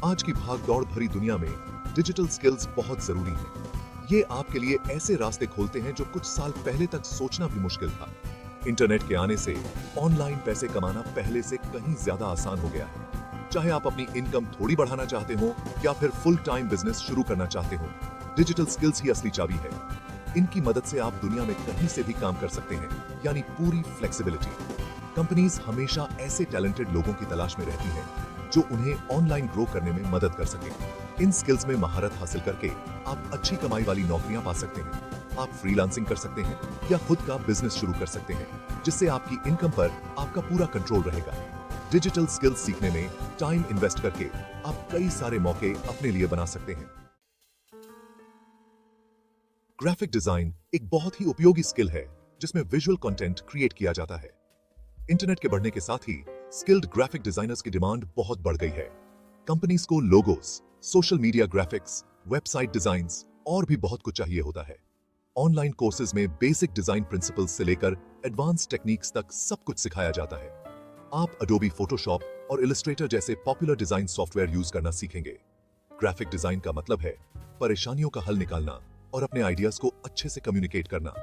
आज की भाग-दौड़ भरी दुनिया में डिजिटल स्किल्स बहुत जरूरी हैं। ये आपके लिए ऐसे रास्ते खोलते हैं जो कुछ साल पहले तक सोचना भी मुश्किल था। इंटरनेट के आने से ऑनलाइन पैसे कमाना पहले से कहीं ज्यादा आसान हो गया है। चाहे आप अपनी इनकम थोड़ी बढ़ाना चाहते हो या फिर फुल टाइम बिजनेस शुरू करना चाहते हो, डिजिटल स्किल्स ही असली चाबी है। इनकी मदद से आप दुनिया में कहीं से भी काम कर सकते हैं, यानी पूरी फ्लेक्सिबिलिटी। कंपनीज हमेशा ऐसे टैलेंटेड लोगों की तलाश में रहती हैं जो उन्हें ऑनलाइन ग्रो करने में मदद कर सके। इन स्किल्स में महारत हासिल करके आप अच्छी कमाई वाली नौकरियां पा सकते हैं। आप फ्रीलांसिंग कर सकते हैं या खुद का बिजनेस शुरू कर सकते हैं, जिससे आपकी इनकम पर आपका पूरा कंट्रोल रहेगा। डिजिटल स्किल्स सीखने में टाइम इन्वेस्ट करके आप कई सारे मौके अपने लिए बना सकते हैं। ग्राफिक डिजाइन एक बहुत ही उपयोगी स्किल है जिसमें विजुअल कंटेंट क्रिएट किया जाता है। इंटरनेट के बढ़ने के साथ ही स्किल्ड ग्राफिक डिजाइनर्स की डिमांड बहुत बढ़ गई है। कंपनीज को logos, social media graphics, website designs और भी बहुत कुछ चाहिए होता है। ऑनलाइन कोर्सेज में बेसिक डिजाइन प्रिंसिपल्स से लेकर एडवांस टेक्निक्स तक सब कुछ सिखाया जाता है। आप अडोबी फोटोशॉप और इलस्ट्रेटर जैसे पॉपुलर डिजाइन सॉफ्टवेयर यूज करना सीखेंगे। ग्राफिक डिजाइन का मतलब है परेशानियों का हल निकालना और अपने आइडियाज को अच्छे से कम्युनिकेट करना।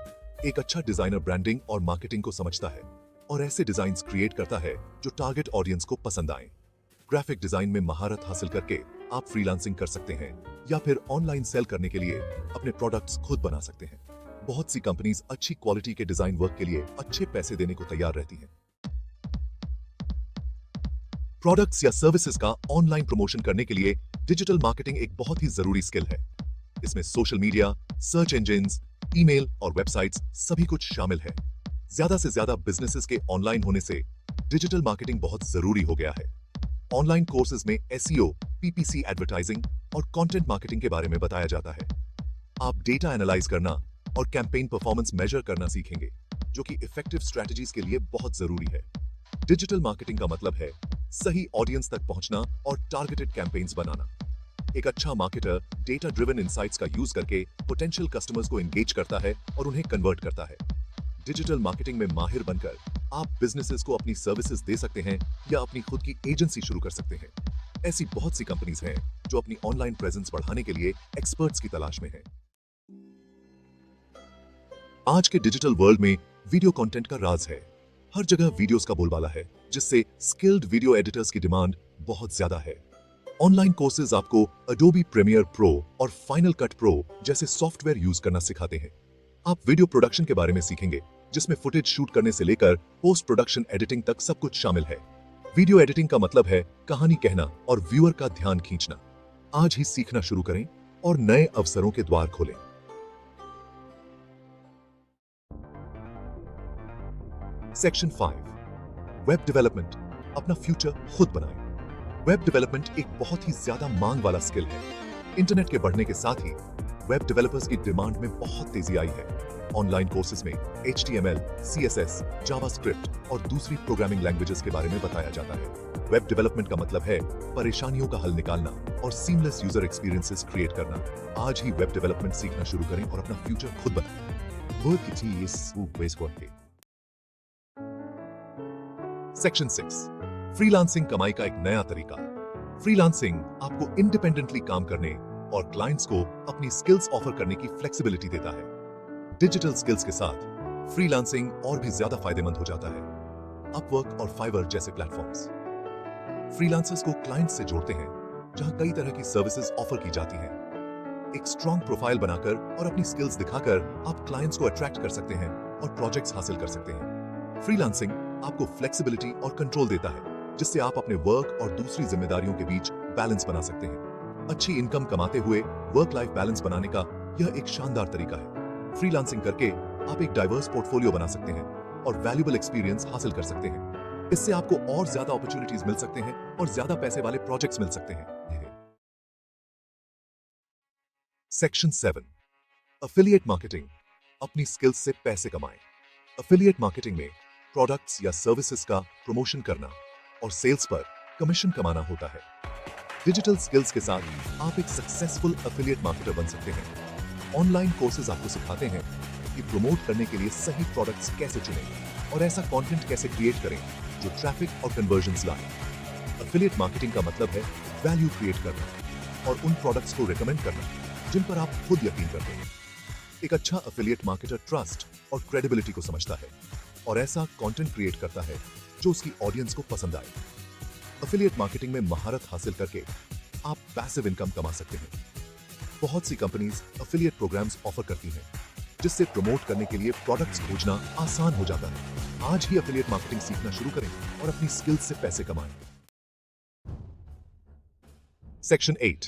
एक अच्छा डिजाइनर ब्रांडिंग और मार्केटिंग को समझता है और ऐसे डिजाइन्स क्रिएट करता है जो टारगेट ऑडियंस को पसंद आए। ग्राफिक डिजाइन में महारत हासिल करके आप फ्रीलांसिंग कर सकते हैं या फिर ऑनलाइन सेल करने के लिए अपने प्रोडक्ट्स खुद बना सकते हैं। बहुत सी कंपनीज अच्छी क्वालिटी के डिजाइन वर्क के लिए अच्छे पैसे देने को तैयार रहती हैं। प्रोडक्ट्स या सर्विसेज का ऑनलाइन प्रमोशन करने के लिए डिजिटल मार्केटिंग एक बहुत ही जरूरी स्किल है। इसमें social media, search engines, email और वेबसाइट्स सभी कुछ शामिल है। ज्यादा से ज्यादा बिजनेसेस के ऑनलाइन होने से डिजिटल मार्केटिंग बहुत जरूरी हो गया है। ऑनलाइन कोर्सेज में एसईओ, पीपीसी एडवर्टाइजिंग और कंटेंट मार्केटिंग के बारे में बताया जाता है। आप डेटा एनालाइज करना और कैंपेन परफॉर्मेंस मेजर करना सीखेंगे, जो कि इफेक्टिव स्ट्रेटजीज के लिए बहुत जरूरी है। डिजिटल मार्केटिंग का मतलब है सही ऑडियंस तक पहुंचना और टारगेटेड कैंपेन्स बनाना। एक अच्छा मार्केटर डेटा ड्रिवन इनसाइट्स का यूज करके पोटेंशियल कस्टमर्स को एंगेज करता है और उन्हें कन्वर्ट करता है। डिजिटल मार्केटिंग में माहिर बनकर आप बिजनेसेस को अपनी सर्विसेज दे सकते हैं या अपनी खुद की एजेंसी शुरू कर सकते हैं। ऐसी बहुत सी कंपनीज हैं जो अपनी ऑनलाइन प्रेजेंस बढ़ाने के लिए एक्सपर्ट्स की तलाश में हैं। आज के डिजिटल वर्ल्ड में वीडियो कंटेंट का राज है। हर जगह वीडियोस का बोलबाला है, जिससे स्किल्ड वीडियो एडिटर्स की डिमांड बहुत ज्यादा है। ऑनलाइन कोर्सेज आपको अडोबी प्रीमियर प्रो और फाइनल कट प्रो जैसे सॉफ्टवेयर यूज करना सिखाते हैं। आप वीडियो प्रोडक्शन के बारे में सीखेंगे, जिसमें फुटेज शूट करने से लेकर पोस्ट प्रोडक्शन एडिटिंग तक सब कुछ शामिल है। वीडियो एडिटिंग का मतलब है कहानी कहना और व्यूअर का ध्यान खींचना। आज ही सीखना शुरू करें और नए अवसरों के द्वार खोलें। Section 5, web development. अपना फ्यूचर खुद बनाएं। वेब डेवलपमेंट एक बहुत ही ज्यादा मांग वाला स्किल है। इंटरनेट के बढ़ने के साथ ही वेब डेवलपर्स की डिमांड में बहुत तेजी आई है। ऑनलाइन कोर्सेज में HTML, CSS, जावास्क्रिप्ट और दूसरी प्रोग्रामिंग लैंग्वेजेस के बारे में बताया जाता है। वेब डेवलपमेंट का मतलब है परेशानियों का हल निकालना और सीमलेस यूजर एक्सपीरियंसेस क्रिएट करना। आज ही वेब डेवलपमेंट सीखना शुरू करें और अपना फ्यूचर खुद बनाएं। वर्क की थी इस बेस पे। सेक्शन 6, फ्रीलांसिंग कमाई का एक नया तरीका। फ्रीलांसिंग आपको इंडिपेंडेंटली काम करने और क्लाइंट्स को अपनी स्किल्स ऑफर करने की फ्लेक्सिबिलिटी देता है। डिजिटल स्किल्स के साथ फ्रीलांसिंग और भी ज्यादा फायदेमंद हो जाता है। अपवर्क और फाइवर जैसे प्लेटफॉर्म्स फ्रीलांसर्स को क्लाइंट्स से जोड़ते हैं, जहां कई तरह की सर्विसेज ऑफर की जाती हैं। एक स्ट्रॉन्ग प्रोफाइल बनाकर और अपनी स्किल्स दिखाकर आप क्लाइंट्स को अट्रैक्ट कर सकते हैं और प्रोजेक्ट्स हासिल कर सकते हैं। फ्रीलांसिंग आपको फ्लेक्सिबिलिटी और कंट्रोल देता है, जिससे आप अपने वर्क और दूसरी जिम्मेदारियों के बीच बैलेंस बना सकते हैं। अच्छी इनकम कमाते हुए वर्क लाइफ बैलेंस बनाने का यह एक शानदार तरीका है। फ्रीलांसिंग करके आप एक डाइवर्स पोर्टफोलियो बना सकते हैं और वैल्यूएबल एक्सपीरियंस हासिल कर सकते हैं। इससे आपको और ज्यादा अपॉर्चुनिटीज मिल सकते हैं और ज्यादा पैसे वाले प्रोजेक्ट्स मिल सकते हैं। Section 7, affiliate marketing. अपनी स्किल्स से पैसे कमाएं। एफिलिएट मार्केटिंग में प्रोडक्ट्स या सर्विसेज का प्रमोशन करना और सेल्स पर कमीशन कमाना होता है। डिजिटल स्किल्स के साथ आप एक सक्सेसफुल एफिलिएट मार्केटर बन सकते हैं। ऑनलाइन कोर्सेज आपको सिखाते हैं कि प्रमोट करने के लिए सही प्रोडक्ट्स कैसे चुनें और ऐसा कंटेंट कैसे क्रिएट करें जो ट्रैफिक और कन्वर्जन्स लाए। एफिलिएट मार्केटिंग का मतलब है वैल्यू क्रिएट करना और उन प्रोडक्ट्स को रिकमेंड करना जिन पर आप खुद यकीन करते हैं। एक अच्छा एफिलिएट मार्केटर ट्रस्ट और क्रेडिबिलिटी को समझता है और ऐसा कंटेंट क्रिएट करता है जो उसकी ऑडियंस को पसंद आए। एफिलिएट मार्केटिंग में महारत हासिल करके आप पैसिव इनकम कमा सकते हैं। बहुत सी कंपनीज एफिलिएट प्रोग्राम्स ऑफर करती हैं जिससे प्रमोट करने के लिए प्रोडक्ट्स खोजना आसान हो जाता है। आज ही एफिलिएट मार्केटिंग सीखना शुरू करें और अपनी स्किल्स से पैसे कमाएं। सेक्शन 8,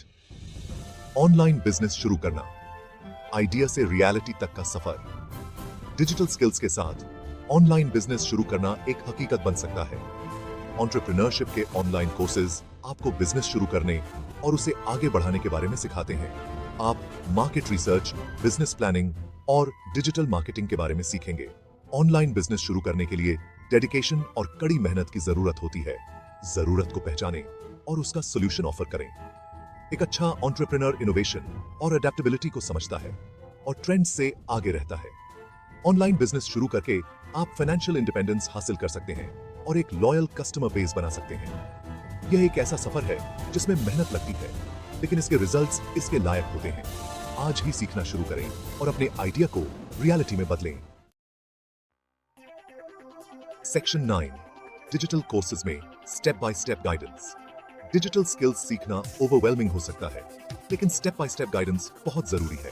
ऑनलाइन बिजनेस शुरू करना, आइडिया से रियलिटी तक का सफर। डिजिटल स्किल्स के साथ ऑनलाइन बिजनेस शुरू करना एक हकीकत बन सकता है। एंटरप्रेन्योरशिप के ऑनलाइन कोर्सेज आपको बिजनेस शुरू करने और उसे आगे बढ़ाने के बारे में सिखाते हैं। आप मार्केट रिसर्च, बिजनेस प्लानिंग और डिजिटल मार्केटिंग के बारे में सीखेंगे। ऑनलाइन बिजनेस शुरू करने के लिए डेडिकेशन और कड़ी मेहनत की जरूरत होती है। जरूरत को पहचानें और उसका सॉल्यूशन ऑफर करें। एक अच्छा एंटरप्रेन्योर इनोवेशन और अडेप्टेबिलिटी को समझता है और ट्रेंड से आगे रहता है। ऑनलाइन बिजनेस शुरू करके आप फाइनेंशियल इंडिपेंडेंस हासिल कर सकते हैं और एक लॉयल कस्टमर बेस बना सकते हैं। यह एक ऐसा सफर है जिसमें मेहनत लगती है, लेकिन इसके रिजल्ट्स इसके लायक होते हैं। आज ही सीखना शुरू करें और अपने आइडिया को रियलिटी में बदलें। सेक्शन 9, डिजिटल कोर्सेज में step by step guidance. Digital skills सीखना ओवरवेलमिंग हो सकता है, लेकिन स्टेप बाय स्टेप गाइडेंस बहुत जरूरी है।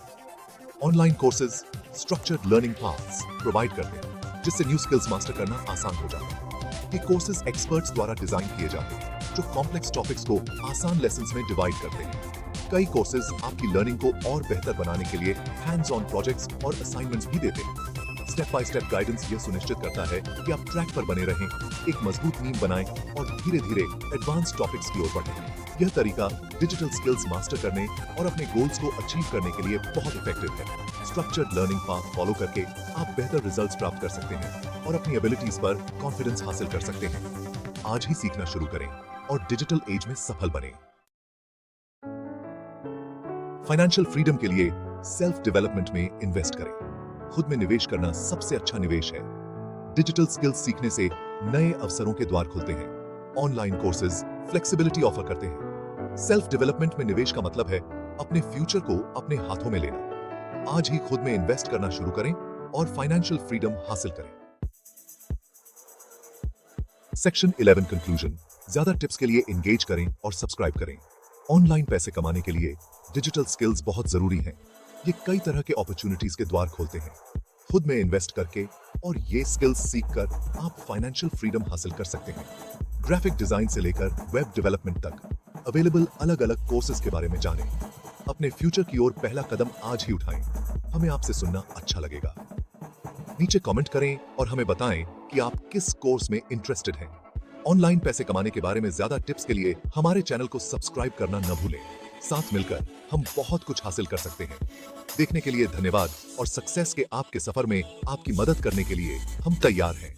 Online courses structured learning paths provide करते हैं जिससे न्यू स्किल्स मास्टर करना आसान हो जाता है। ये कोर्सेज एक्सपर्ट्स द्वारा डिजाइन किए जाते हैं जो कॉम्प्लेक्स टॉपिक्स को आसान लेसन्स में डिवाइड करते हैं। कई कोर्सेज आपकी लर्निंग को और बेहतर बनाने के लिए हैंड्स ऑन प्रोजेक्ट्स और असाइनमेंट्स भी देते हैं। स्टेप बाय स्टेप गाइडेंस यह सुनिश्चित करता है कि आप ट्रैक पर बने रहें, एक मजबूत नींव बनाएं और धीरे धीरे एडवांस टॉपिक्स की ओर बढ़ें। यह तरीका डिजिटल स्किल्स मास्टर करने और अपने गोल्स को अचीव करने के लिए बहुत इफेक्टिव है। स्ट्रक्चर्ड लर्निंग पाथ फॉलो करके आप बेहतर रिजल्ट्स प्राप्त कर सकते हैं और अपनी एबिलिटीज पर कॉन्फिडेंस हासिल कर सकते हैं। आज ही सीखना शुरू करें और डिजिटल एज में सफल बने। फाइनेंशियल फ्रीडम के लिए सेल्फ डेवलपमेंट में इन्वेस्ट करें। खुद में निवेश करना सबसे अच्छा निवेश है। डिजिटल स्किल्स सीखने से नए अवसरों के द्वार खुलते हैं। ऑनलाइन कोर्सेज फ्लेक्सिबिलिटी ऑफर करते हैं। सेल्फ डेवलपमेंट में निवेश का मतलब है अपने फ्यूचर को अपने हाथों में लेना। आज ही खुद में इन्वेस्ट करना शुरू करें और फाइनेंशियल फ्रीडम हासिल करें। Section 11, conclusion. ज्यादा टिप्स के लिए एंगेज करें और सब्सक्राइब करें। ऑनलाइन पैसे कमाने के लिए डिजिटल स्किल्स बहुत जरूरी हैं। ये कई तरह के अपॉर्चुनिटीज के द्वार खोलते हैं। खुद में इन्वेस्ट करके और ये स्किल्स सीखकर आप फाइनेंशियल फ्रीडम हासिल कर सकते हैं। ग्राफिक डिजाइन से लेकर वेब डेवलपमेंट तक अवेलेबल अलग अलग कोर्सेज के बारे में जानें। अपने फ्यूचर की ओर पहला कदम आज ही उठाएं। हमें आपसे सुनना अच्छा लगेगा। नीचे कमेंट करें और हमें बताएं कि आप किस कोर्स में इंटरेस्टेड हैं। ऑनलाइन पैसे कमाने के बारे में ज्यादा टिप्स के लिए हमारे चैनल को सब्सक्राइब करना न भूलें। साथ मिलकर हम बहुत कुछ हासिल कर सकते हैं। देखने के लिए धन्यवाद और सक्सेस के आपके सफर में आपकी मदद करने के लिए हम तैयार हैं।